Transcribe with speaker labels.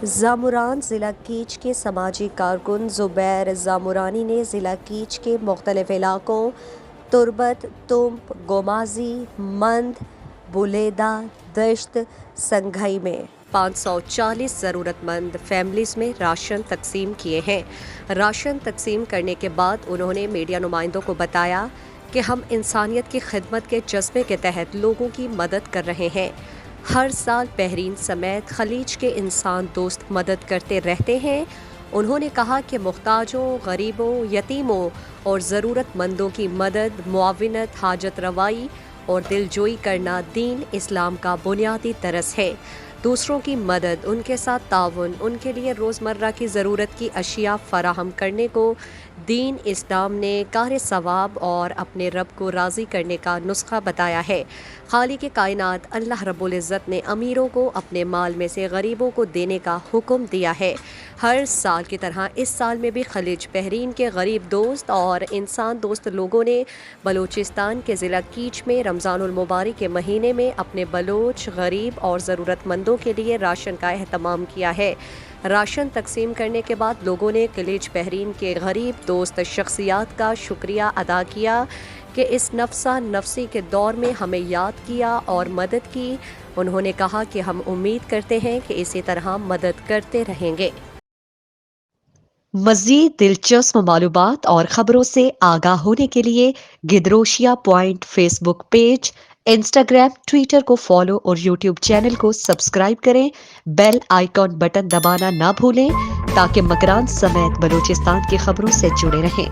Speaker 1: زاموران ضلع کیچ کے سماجی کارکن زبیر زامورانی نے ضلع کیچ کے مختلف علاقوں تربت، تمپ، گومازی، مند، بولیدہ، دشت، سنگھئی میں 540 ضرورت مند فیملیز میں راشن تقسیم کیے ہیں۔ راشن تقسیم کرنے کے بعد انہوں نے میڈیا نمائندوں کو بتایا کہ ہم انسانیت کی خدمت کے جذبے کے تحت لوگوں کی مدد کر رہے ہیں۔ ہر سال بحرین سمیت خلیج کے انسان دوست مدد کرتے رہتے ہیں۔ انہوں نے کہا کہ محتاجوں، غریبوں، یتیموں اور ضرورت مندوں کی مدد، معاونت، حاجت روائی اور دلجوئی کرنا دین اسلام کا بنیادی طرز ہے۔ دوسروں کی مدد، ان کے ساتھ تعاون، ان کے لیے روزمرہ کی ضرورت کی اشیاء فراہم کرنے کو دین اسلام نے کار ثواب اور اپنے رب کو راضی کرنے کا نسخہ بتایا ہے۔ خالق کائنات اللہ رب العزت نے امیروں کو اپنے مال میں سے غریبوں کو دینے کا حکم دیا ہے۔ ہر سال کی طرح اس سال میں بھی خلیج بحرین کے غریب دوست اور انسان دوست لوگوں نے بلوچستان کے ضلع کیچ میں رمضان المبارک کے مہینے میں اپنے بلوچ، غریب اور ضرورت مندوں کے لیے راشن کا اہتمام کیا ہے۔ راشن تقسیم کرنے کے بعد لوگوں نے خلیج بحرین کے غریب دوست شخصیات کا شکریہ ادا کیا کہ اس نفسا نفسی کے دور میں ہمیں یاد کیا اور مدد کی۔ انہوں نے کہا کہ ہم امید کرتے ہیں کہ اسی طرح مدد کرتے رہیں گے۔ مزید دلچسپ معلومات اور خبروں سے آگاہ ہونے کے لیے Gedrosia point Facebook page, Instagram, Twitter کو فالو اور یوٹیوب چینل کو سبسکرائب کریں۔ بیل آئیکن بٹن دبانا نہ بھولیں تاکہ مکران سمیت بلوچستان کی خبروں سے جڑے رہیں۔